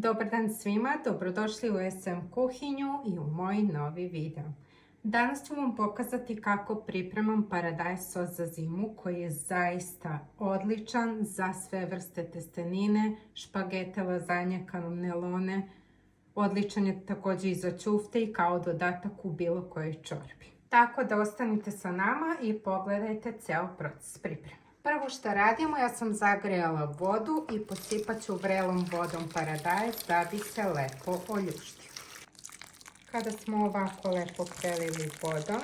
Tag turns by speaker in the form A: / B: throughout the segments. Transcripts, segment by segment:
A: Dobar dan svima, dobrodošli u SM kuhinju i u moj novi video. Danas ću vam pokazati kako pripremam paradajz sos za zimu koji je zaista odličan za sve vrste testenine, špagete, lazanje, kanelone. Odličan je također i za ćufte i kao dodatak u bilo kojoj čorbi. Tako da ostanite sa nama i pogledajte cijel proces pripreme. Prvo što radimo, ja sam zagrijala vodu i posipat ću vrelom vodom paradajz da bi se lepo oljuštio. Kada smo ovako lepo prelili vodom,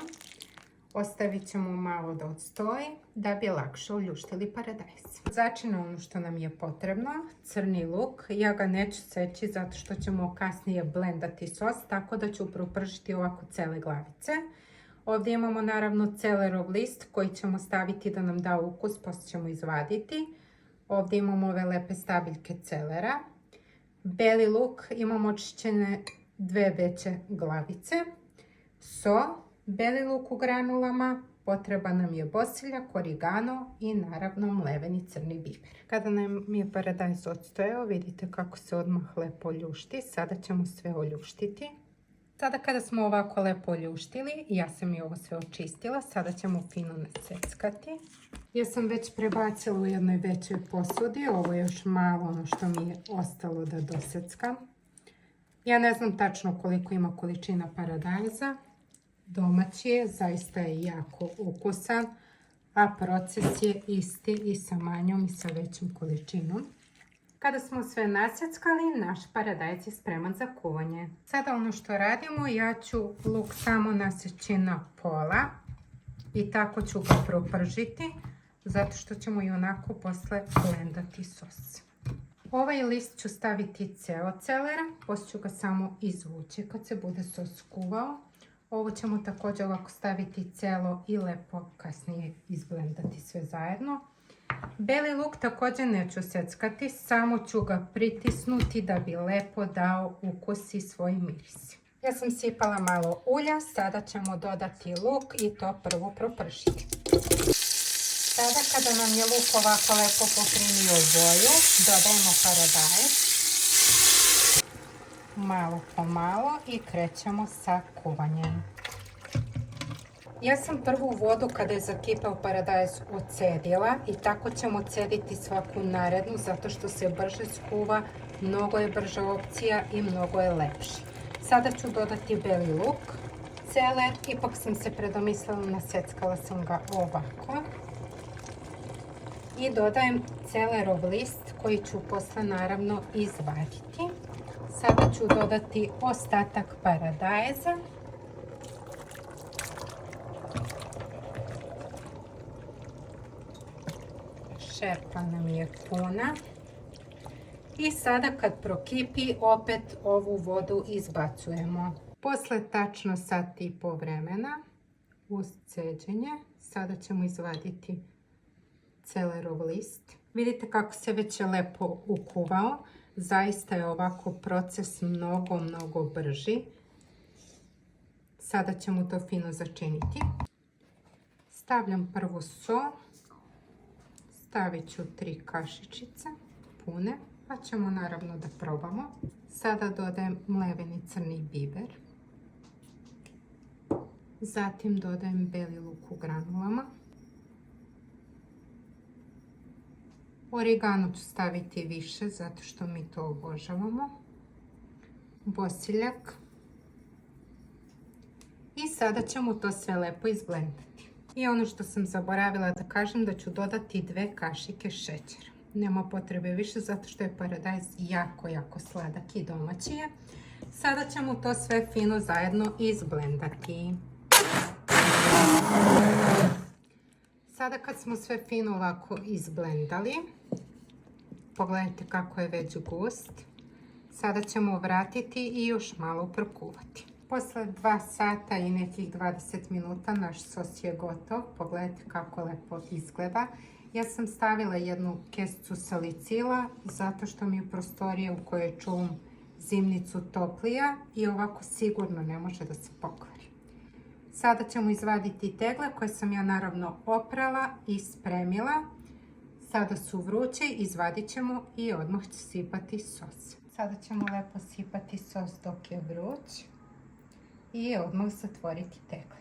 A: ostavit ćemo malo da odstoji da bi lakše oljuštili paradajz. Začine ono što nam je potrebno, crni luk. Ja ga neću seći zato što ćemo kasnije blendati sos, tako da ću propržiti ovako cele glavice. Ovdje imamo naravno celerov list koji ćemo staviti da nam da ukus, poslije ćemo izvaditi. Ovdje imamo ove lepe stabiljke celera. Beli luk, imamo očišćene dve veće glavice. So, beli luk u granulama, potreba nam je bosiljak, origano i naravno mleveni crni biber. Kada nam je paradajz odstojao, vidite kako se odmah lepo oljušti. Sada ćemo sve oljuštiti. Sada kada smo ovako lepo oljuštili, ja sam i ovo sve očistila, sada ćemo fino naseckati. Ja sam već prebacila u jednoj većoj posudi, ovo je još malo ono što mi je ostalo da doseckam. Ja ne znam tačno koliko ima količina paradajza, domaći je, zaista je jako ukusan, a proces je isti i sa manjom i sa većom količinom. Kada smo sve naseckali, naš paradajz je spreman za kuvanje. Sada ono što radimo, ja ću luk samo naseći na pola i tako ću ga propržiti, zato što ćemo i onako posle blendati sos. Ovaj list ću staviti ceo celera, poslije ću ga samo izvući kad se bude sos kuvao. Ovo ćemo također ovako staviti celo i lepo kasnije izblendati sve zajedno. Beli luk također neću seckati, samo ću ga pritisnuti da bi lepo dao ukus i svoj miris. Ja sam sipala malo ulja, sada ćemo dodati luk i to prvo propržiti. Sada kada nam je luk ovako lepo poprimio boju, dodajemo paradajz. Malo po malo i krećemo sa kuvanjem. Ja sam prvu vodu kada je zakipao paradajz ocedila i tako ćemo cediti svaku narednu zato što se brže skuva, mnogo je brža opcija i mnogo je lepši. Sada ću dodati beli luk, celer, ipak sam se predomislila, naseckala sam ga ovako. I dodajem celerov list koji ću posle naravno izvaditi. Sada ću dodati ostatak paradajza. Šerpa nam je puna. I sada kad prokipi, opet ovu vodu izbacujemo. Posle tačno sat i po vremena uz ceđenje, sada ćemo izvaditi celerov list. Vidite kako se već je lepo ukuvao. Zaista je ovako proces mnogo brži. Sada ćemo to fino začiniti. Stavljam prvo so. Stavit ću 3 kašičice pune, pa ćemo naravno da probamo. Sada dodajem mleveni crni biber. Zatim dodajem beli luk u granulama. Origano ću staviti više zato što mi to obožavamo. Bosiljak. I sada ćemo to sve lepo izblendati. I ono što sam zaboravila da kažem, da ću dodati 2 kašike šećera. Nema potrebe više zato što je paradajz jako sladak i domaći je. Sada ćemo to sve fino zajedno izblendati. Sada kad smo sve fino ovako izblendali, pogledajte kako je već gust. Sada ćemo vratiti i još malo prokuvati. Posle 2 sata i nekih 20 minuta naš sos je gotov. Pogledajte kako lepo izgleda. Ja sam stavila jednu kesicu salicila zato što mi je prostorija u kojoj čuvam zimnicu toplija i ovako sigurno ne može da se pokvari. Sada ćemo izvaditi tegle koje sam ja naravno oprala i spremila. Sada su vruće, izvadit ćemo i odmah ću sipati sos. Sada ćemo lepo sipati sos dok je vruć i odmah zatvoriti tegle.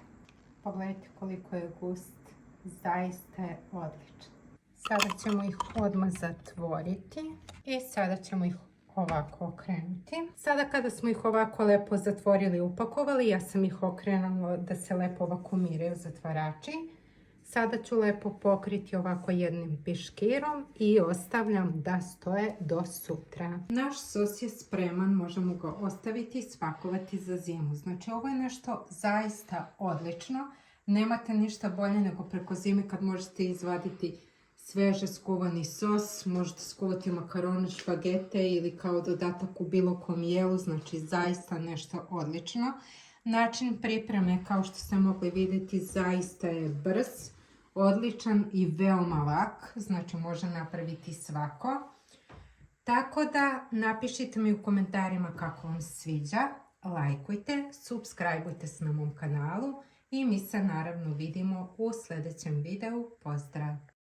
A: Pogledajte koliko je gust, zaista je odličan. Sada ćemo ih odmah zatvoriti i sada ćemo ih ovako okrenuti. Sada kada smo ih ovako lepo zatvorili i upakovali, ja sam ih okrenula da se lepo vakumiraju zatvarači. Sada ću lepo pokriti ovako jednim piškirom i ostavljam da stoje do sutra. Naš sos je spreman, možemo ga ostaviti i spakovati za zimu. Znači ovo je nešto zaista odlično. Nemate ništa bolje nego preko zime kad možete izvaditi sveže skuvani sos, možete skuvati makarone, špagete ili kao dodatak u bilo kom jelu, znači zaista nešto odlično. Način pripreme, kao što ste mogli vidjeti, zaista je brz, odličan i veoma lak, znači može napraviti svako. Tako da napišite mi u komentarima kako vam se sviđa, lajkujte, subscribeujte se na mom kanalu i mi se naravno vidimo u sljedećem videu. Pozdrav!